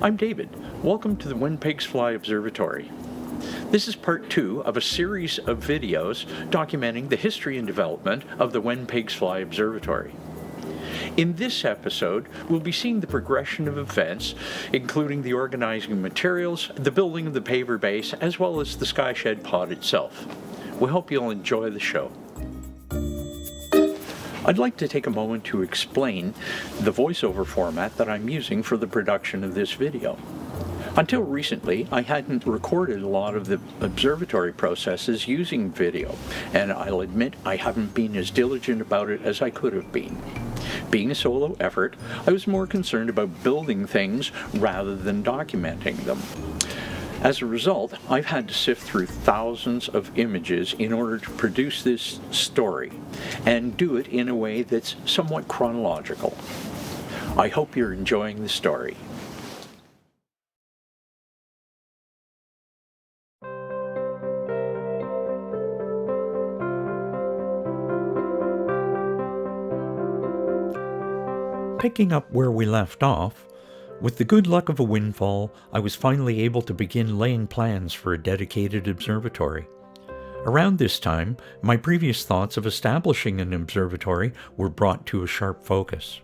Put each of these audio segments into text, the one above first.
I'm David. Welcome to the When Pigs Fly Observatory. This is part 2 of a series of videos documenting the history and development of the When Pigs Fly Observatory. In this episode, we'll be seeing the progression of events, including the organizing materials, the building of the paver base, as well as the SkyShed POD itself. We hope you'll enjoy the show. I'd like to take a moment to explain the voiceover format that I'm using for the production of this video. Until recently, I hadn't recorded a lot of the observatory processes using video, and I'll admit I haven't been as diligent about it as I could have been. Being a solo effort, I was more concerned about building things rather than documenting them. As a result, I've had to sift through thousands of images in order to produce this story, and do it in a way that's somewhat chronological. I hope you're enjoying the story. Picking up where we left off, with the good luck of a windfall, I was finally able to begin laying plans for a dedicated observatory. Around this time, my previous thoughts of establishing an observatory were brought to a sharp focus.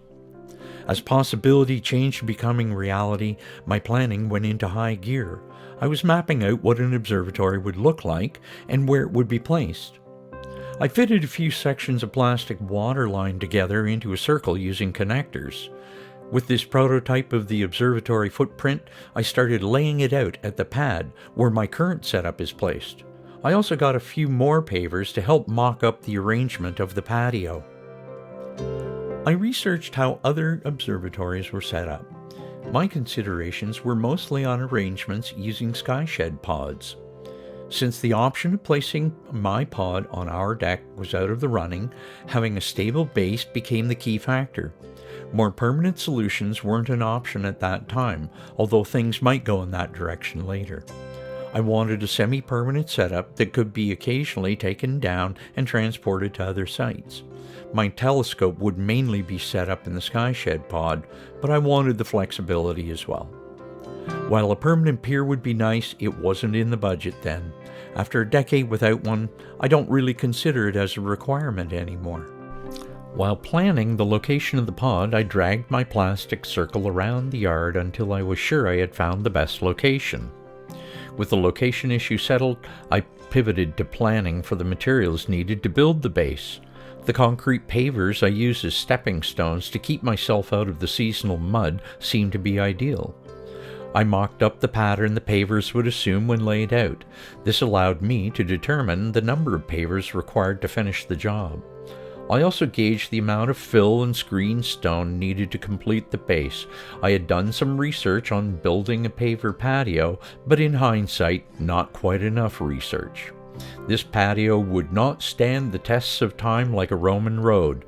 As possibility changed to becoming reality, my planning went into high gear. I was mapping out what an observatory would look like and where it would be placed. I fitted a few sections of plastic water line together into a circle using connectors. With this prototype of the observatory footprint, I started laying it out at the pad where my current setup is placed. I also got a few more pavers to help mock up the arrangement of the patio. I researched how other observatories were set up. My considerations were mostly on arrangements using SkyShed pods. Since the option of placing my pod on our deck was out of the running, having a stable base became the key factor. More permanent solutions weren't an option at that time, although things might go in that direction later. I wanted a semi-permanent setup that could be occasionally taken down and transported to other sites. My telescope would mainly be set up in the SkyShed pod, but I wanted the flexibility as well. While a permanent pier would be nice, it wasn't in the budget then. After a decade without one, I don't really consider it as a requirement anymore. While planning the location of the pod, I dragged my plastic circle around the yard until I was sure I had found the best location. With the location issue settled, I pivoted to planning for the materials needed to build the base. The concrete pavers I used as stepping stones to keep myself out of the seasonal mud seemed to be ideal. I mocked up the pattern the pavers would assume when laid out. This allowed me to determine the number of pavers required to finish the job. I also gauged the amount of fill and screen stone needed to complete the base. I had done some research on building a paver patio, but in hindsight, not quite enough research. This patio would not stand the tests of time like a Roman road,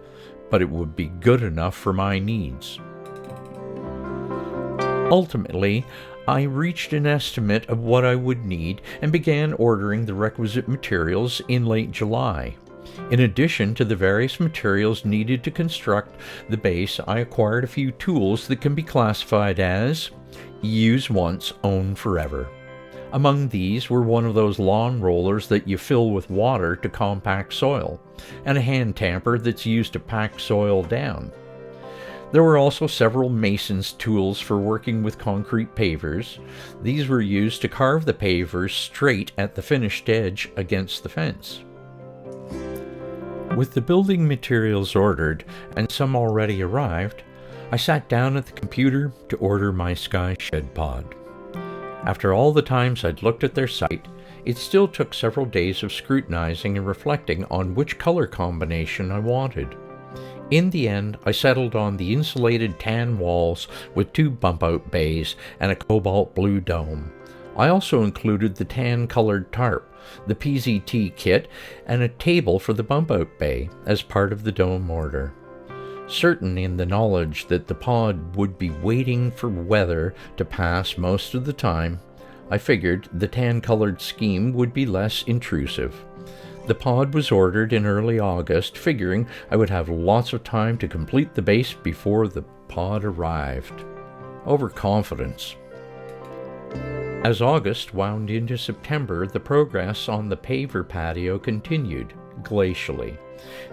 but it would be good enough for my needs. Ultimately, I reached an estimate of what I would need and began ordering the requisite materials in late July. In addition to the various materials needed to construct the base, I acquired a few tools that can be classified as use once, own forever. Among these were one of those lawn rollers that you fill with water to compact soil, and a hand tamper that's used to pack soil down. There were also several mason's tools for working with concrete pavers. These were used to carve the pavers straight at the finished edge against the fence. With the building materials ordered and some already arrived, I sat down at the computer to order my SkyShed pod. After all the times I'd looked at their site, it still took several days of scrutinizing and reflecting on which color combination I wanted. In the end, I settled on the insulated tan walls with 2 bump-out bays and a cobalt blue dome. I also included the tan-colored tarp, the PZT kit, and a table for the bump-out bay as part of the dome order. Certain in the knowledge that the pod would be waiting for weather to pass most of the time, I figured the tan-colored scheme would be less intrusive. The pod was ordered in early August, figuring I would have lots of time to complete the base before the pod arrived. Overconfidence. As August wound into September, the progress on the paver patio continued, glacially.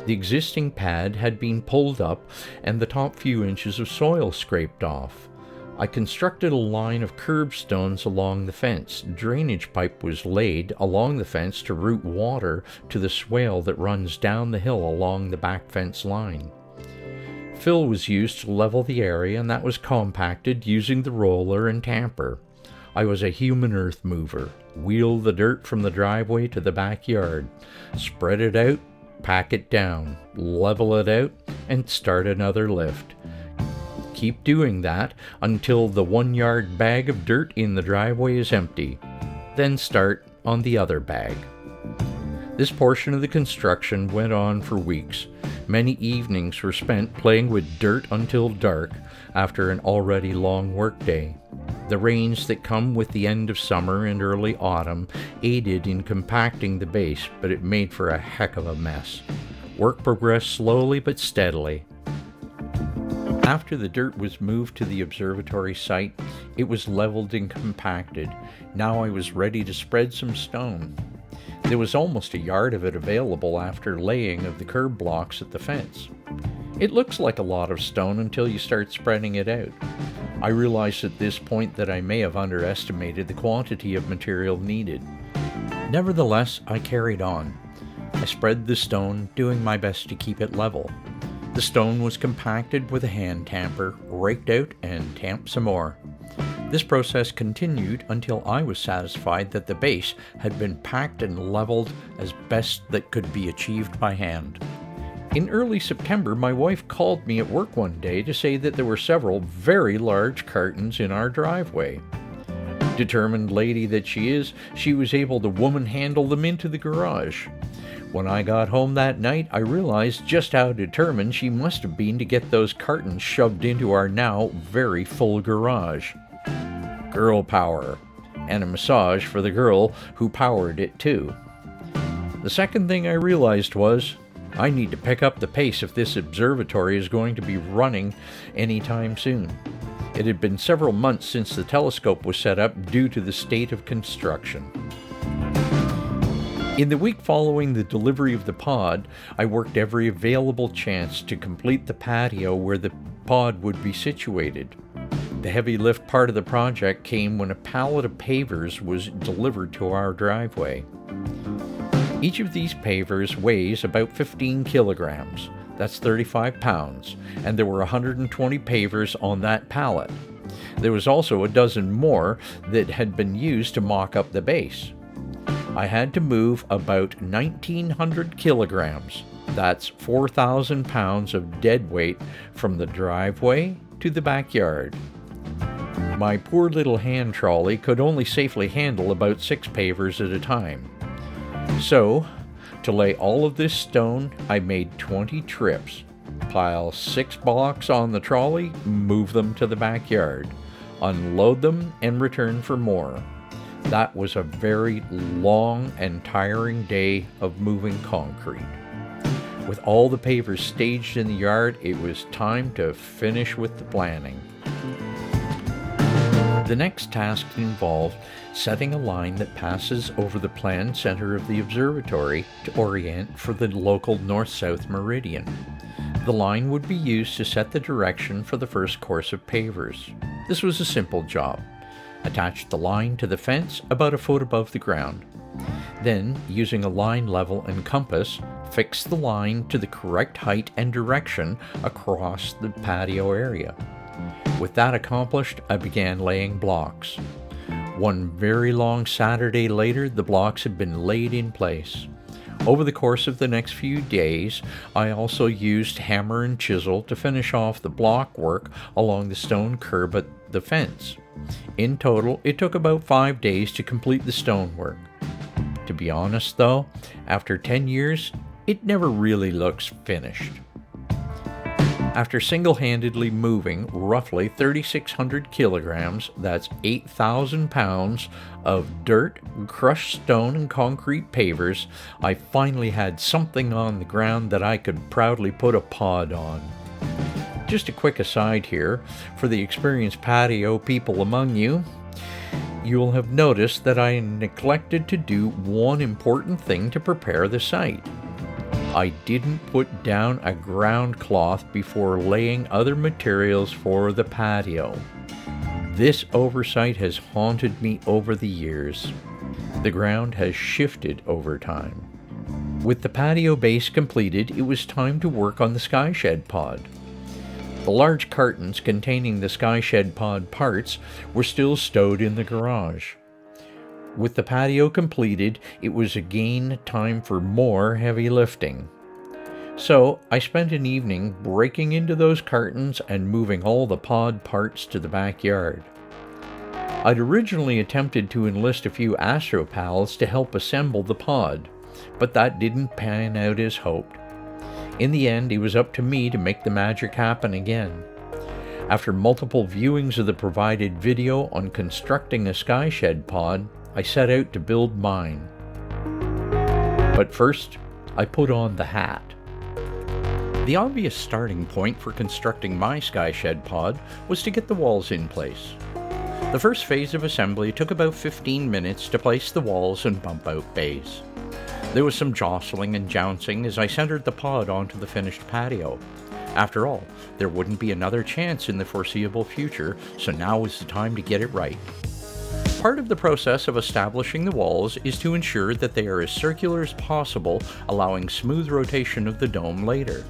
The existing pad had been pulled up and the top few inches of soil scraped off. I constructed a line of curbstones along the fence. Drainage pipe was laid along the fence to route water to the swale that runs down the hill along the back fence line. Fill was used to level the area, and that was compacted using the roller and tamper. I was a human earth mover. Wheel the dirt from the driveway to the backyard, spread it out, pack it down, level it out, and start another lift. Keep doing that until the 1-yard bag of dirt in the driveway is empty. Then start on the other bag. This portion of the construction went on for weeks. Many evenings were spent playing with dirt until dark after an already long workday. The rains that come with the end of summer and early autumn aided in compacting the base, but it made for a heck of a mess. Work progressed slowly but steadily. After the dirt was moved to the observatory site, it was leveled and compacted. Now I was ready to spread some stone. There was almost a yard of it available after laying of the curb blocks at the fence. It looks like a lot of stone until you start spreading it out. I realized at this point that I may have underestimated the quantity of material needed. Nevertheless, I carried on. I spread the stone, doing my best to keep it level. The stone was compacted with a hand tamper, raked out, and tamped some more. This process continued until I was satisfied that the base had been packed and leveled as best that could be achieved by hand. In early September, my wife called me at work one day to say that there were several very large cartons in our driveway. Determined lady that she is, she was able to woman-handle them into the garage. When I got home that night, I realized just how determined she must have been to get those cartons shoved into our now very full garage. Girl power, and a massage for the girl who powered it too. The second thing I realized was, I need to pick up the pace if this observatory is going to be running anytime soon. It had been several months since the telescope was set up due to the state of construction. In the week following the delivery of the pod, I worked every available chance to complete the patio where the pod would be situated. The heavy lift part of the project came when a pallet of pavers was delivered to our driveway. Each of these pavers weighs about 15 kilograms. That's 35 pounds, and there were 120 pavers on that pallet. There was also a dozen more that had been used to mock up the base. I had to move about 1,900 kilograms. That's 4,000 pounds of dead weight from the driveway to the backyard. My poor little hand trolley could only safely handle about 6 pavers at a time. So, to lay all of this stone, I made 20 trips. Pile 6 blocks on the trolley, move them to the backyard, unload them, and return for more. That was a very long and tiring day of moving concrete. With all the pavers staged in the yard, it was time to finish with the planning. The next task involved setting a line that passes over the planned center of the observatory to orient for the local north-south meridian. The line would be used to set the direction for the first course of pavers. This was a simple job. Attach the line to the fence about a foot above the ground. Then, using a line level and compass, fix the line to the correct height and direction across the patio area. With that accomplished, I began laying blocks. One very long Saturday later, the blocks had been laid in place. Over the course of the next few days, I also used hammer and chisel to finish off the block work along the stone curb at the fence. In total, it took about 5 days to complete the stonework. To be honest though, after 10 years, it never really looks finished. After single-handedly moving roughly 3,600 kilograms, that's 8,000 pounds of dirt, crushed stone, and concrete pavers, I finally had something on the ground that I could proudly put a pod on. Just a quick aside here, for the experienced patio people among you, you'll have noticed that I neglected to do one important thing to prepare the site. I didn't put down a ground cloth before laying other materials for the patio. This oversight has haunted me over the years. The ground has shifted over time. With the patio base completed, it was time to work on the SkyShed pod. The large cartons containing the SkyShed pod parts were still stowed in the garage. With the patio completed, it was again time for more heavy lifting. So I spent an evening breaking into those cartons and moving all the pod parts to the backyard. I'd originally attempted to enlist a few astropals to help assemble the pod, but that didn't pan out as hoped. In the end, it was up to me to make the magic happen again. After multiple viewings of the provided video on constructing a SkyShed pod, I set out to build mine. But first, I put on the hat. The obvious starting point for constructing my SkyShed pod was to get the walls in place. The first phase of assembly took about 15 minutes to place the walls and bump out bays. There was some jostling and jouncing as I centered the pod onto the finished patio. After all, there wouldn't be another chance in the foreseeable future, so now was the time to get it right. Part of the process of establishing the walls is to ensure that they are as circular as possible, allowing smooth rotation of the dome later.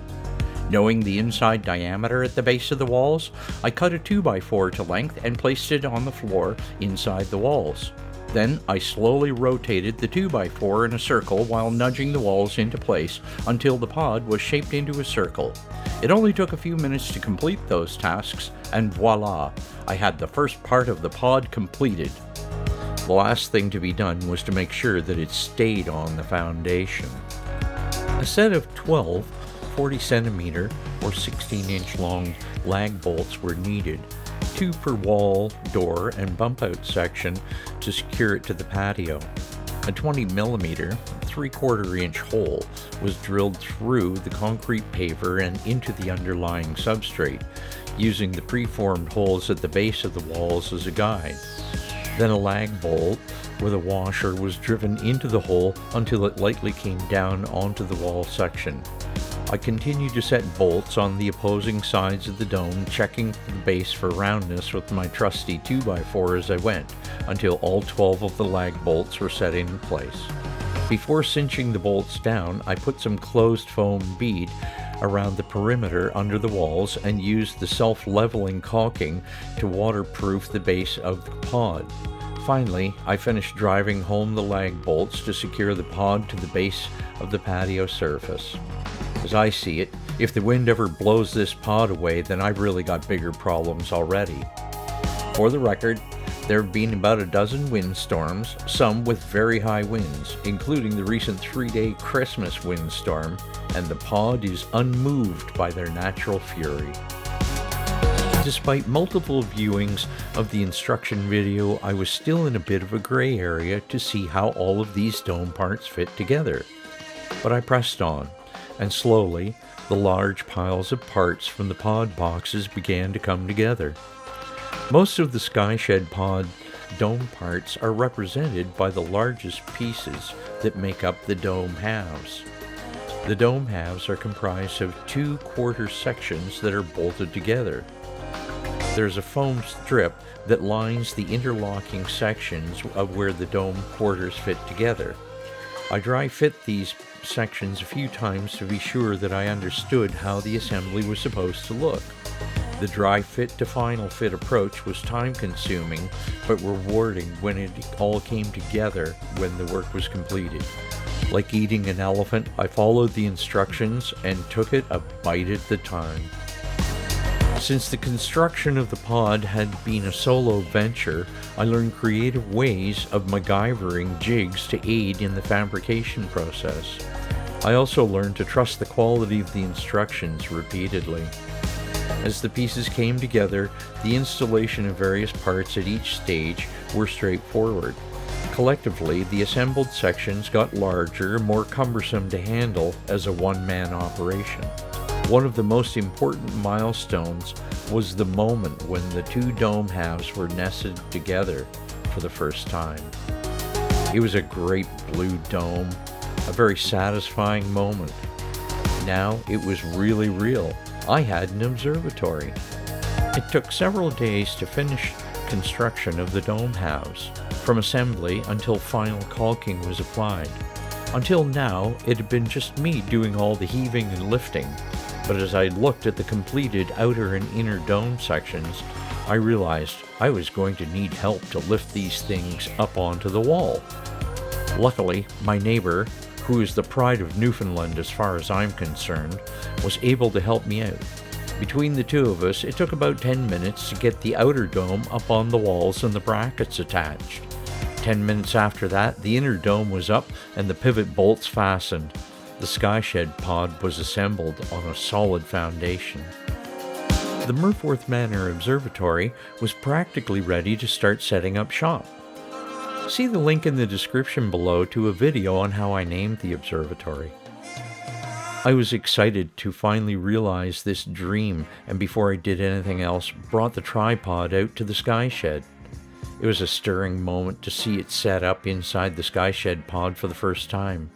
Knowing the inside diameter at the base of the walls, I cut a 2x4 to length and placed it on the floor inside the walls. Then I slowly rotated the 2x4 in a circle while nudging the walls into place until the pod was shaped into a circle. It only took a few minutes to complete those tasks, and voila, I had the first part of the pod completed. The last thing to be done was to make sure that it stayed on the foundation. A set of 12 40 centimeter or 16-inch long lag bolts were needed, 2 per wall, door, and bump out section to secure it to the patio. A 20 millimeter, 3/4 inch hole was drilled through the concrete paver and into the underlying substrate, using the preformed holes at the base of the walls as a guide. Then a lag bolt with a washer was driven into the hole until it lightly came down onto the wall section. I continued to set bolts on the opposing sides of the dome, checking the base for roundness with my trusty 2x4 as I went, until all 12 of the lag bolts were set in place. Before cinching the bolts down, I put some closed foam bead around the perimeter under the walls and used the self-leveling caulking to waterproof the base of the pod. Finally, I finished driving home the lag bolts to secure the pod to the base of the patio surface. As I see it, if the wind ever blows this pod away, then I've really got bigger problems already. For the record, there have been about a dozen windstorms, some with very high winds, including the recent 3-day Christmas windstorm, and the pod is unmoved by their natural fury. Despite multiple viewings of the instruction video, I was still in a bit of a gray area to see how all of these dome parts fit together. But I pressed on, and slowly, the large piles of parts from the pod boxes began to come together. Most of the SkyShed pod dome parts are represented by the largest pieces that make up the dome halves. The dome halves are comprised of 2 quarter sections that are bolted together. There's a foam strip that lines the interlocking sections of where the dome quarters fit together. I dry fit these sections a few times to be sure that I understood how the assembly was supposed to look. The dry fit to final fit approach was time consuming but rewarding when it all came together when the work was completed. Like eating an elephant, I followed the instructions and took it a bite at a time. Since the construction of the pod had been a solo venture, I learned creative ways of MacGyvering jigs to aid in the fabrication process. I also learned to trust the quality of the instructions repeatedly. As the pieces came together, the installation of various parts at each stage were straightforward. Collectively, the assembled sections got larger and more cumbersome to handle as a one-man operation. One of the most important milestones was the moment when the 2 dome halves were nested together. for the first time. It was a great blue dome, a very satisfying moment. Now it was really real. I had an observatory. It took several days to finish construction of the dome house, from assembly until final caulking was applied. Until now, it had been just me doing all the heaving and lifting, but as I looked at the completed outer and inner dome sections, I realized I was going to need help to lift these things up onto the wall. Luckily, my neighbor, who is the pride of Newfoundland as far as I'm concerned, was able to help me out. Between the two of us, it took about 10 minutes to get the outer dome up on the walls and the brackets attached. 10 minutes after that, the inner dome was up and the pivot bolts fastened. The SkyShed pod was assembled on a solid foundation. The Murforth Manor Observatory was practically ready to start setting up shop. See the link in the description below to a video on how I named the observatory. I was excited to finally realize this dream, and before I did anything else, brought the tripod out to the SkyShed. It was a stirring moment to see it set up inside the SkyShed pod for the first time.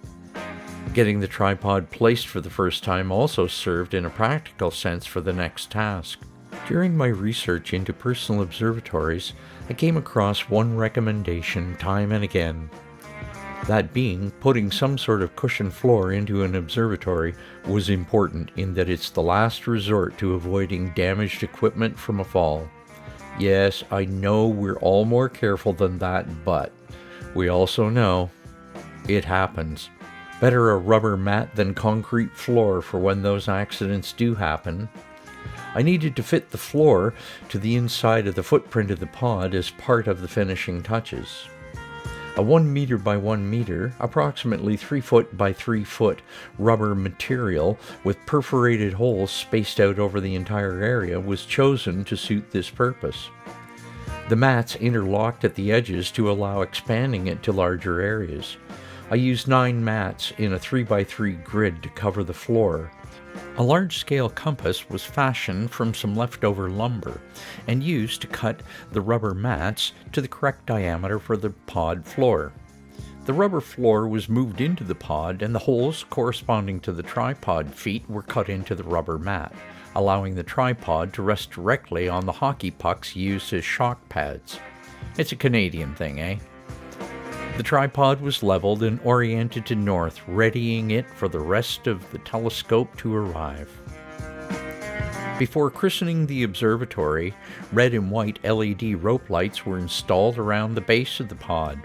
Getting the tripod placed for the first time also served in a practical sense for the next task. During my research into personal observatories, I came across one recommendation time and again. That being, putting some sort of cushioned floor into an observatory was important in that it's the last resort to avoiding damaged equipment from a fall. Yes, I know we're all more careful than that, but we also know it happens. Better a rubber mat than concrete floor for when those accidents do happen. I needed to fit the floor to the inside of the footprint of the pod as part of the finishing touches. A 1 meter by 1 meter, approximately 3 foot by 3 foot rubber material with perforated holes spaced out over the entire area was chosen to suit this purpose. The mats interlocked at the edges to allow expanding it to larger areas. I used 9 mats in a 3 by 3 grid to cover the floor. A large-scale compass was fashioned from some leftover lumber and used to cut the rubber mats to the correct diameter for the pod floor. The rubber floor was moved into the pod and the holes corresponding to the tripod feet were cut into the rubber mat, allowing the tripod to rest directly on the hockey pucks used as shock pads. It's a Canadian thing, eh? The tripod was leveled and oriented to north, readying it for the rest of the telescope to arrive. Before christening the observatory, red and white LED rope lights were installed around the base of the pod.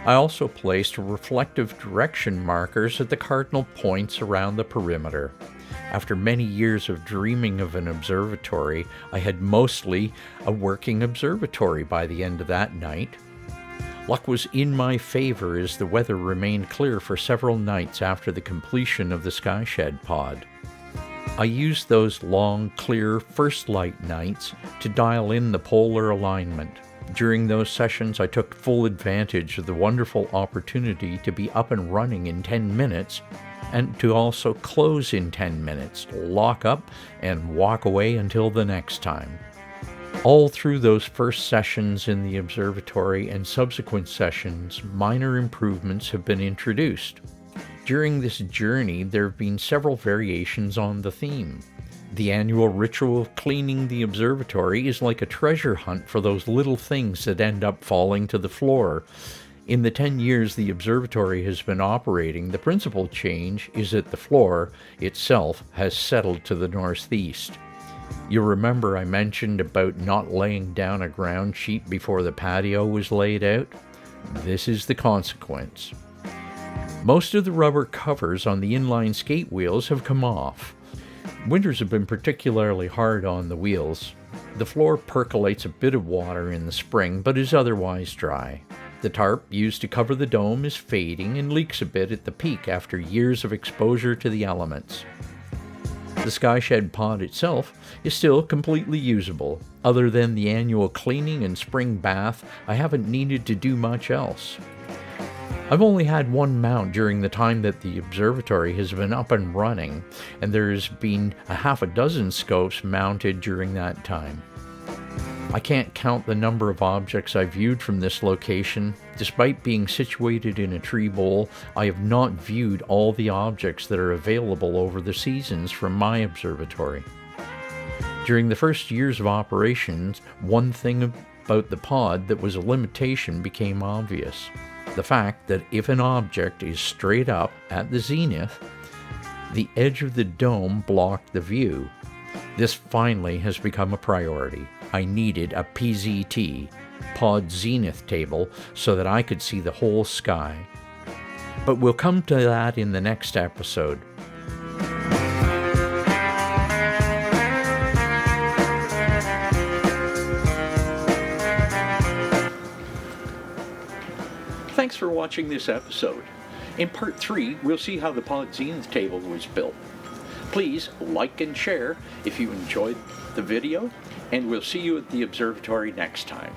I also placed reflective direction markers at the cardinal points around the perimeter. After many years of dreaming of an observatory, I had mostly a working observatory by the end of that night. Luck was in my favor as the weather remained clear for several nights after the completion of the SkyShed pod. I used those long, clear first light nights to dial in the polar alignment. During those sessions, I took full advantage of the wonderful opportunity to be up and running in 10 minutes and to also close in 10 minutes, lock up, and walk away until the next time. All through those first sessions in the observatory and subsequent sessions, minor improvements have been introduced. During this journey, there have been several variations on the theme. The annual ritual of cleaning the observatory is like a treasure hunt for those little things that end up falling to the floor. In the 10 years the observatory has been operating, the principal change is that the floor itself has settled to the northeast. You'll remember I mentioned about not laying down a ground sheet before the patio was laid out? This is the consequence. Most of the rubber covers on the inline skate wheels have come off. Winters have been particularly hard on the wheels. The floor percolates a bit of water in the spring, but is otherwise dry. The tarp used to cover the dome is fading and leaks a bit at the peak after years of exposure to the elements. The SkyShed pod itself is still completely usable. Other than the annual cleaning and spring bath, I haven't needed to do much else. I've only had one mount during the time that the observatory has been up and running, and there's been a half a dozen scopes mounted during that time. I can't count the number of objects I viewed from this location. Despite being situated in a tree bowl, I have not viewed all the objects that are available over the seasons from my observatory. During the first years of operations, one thing about the pod that was a limitation became obvious. The fact that if an object is straight up at the zenith, the edge of the dome blocked the view. This finally has become a priority. I needed a PZT, pod zenith table, so that I could see the whole sky. But we'll come to that in the next episode. Thanks for watching this episode. In part 3, we'll see how the pod zenith table was built. Please like and share if you enjoyed the video, and we'll see you at the observatory next time.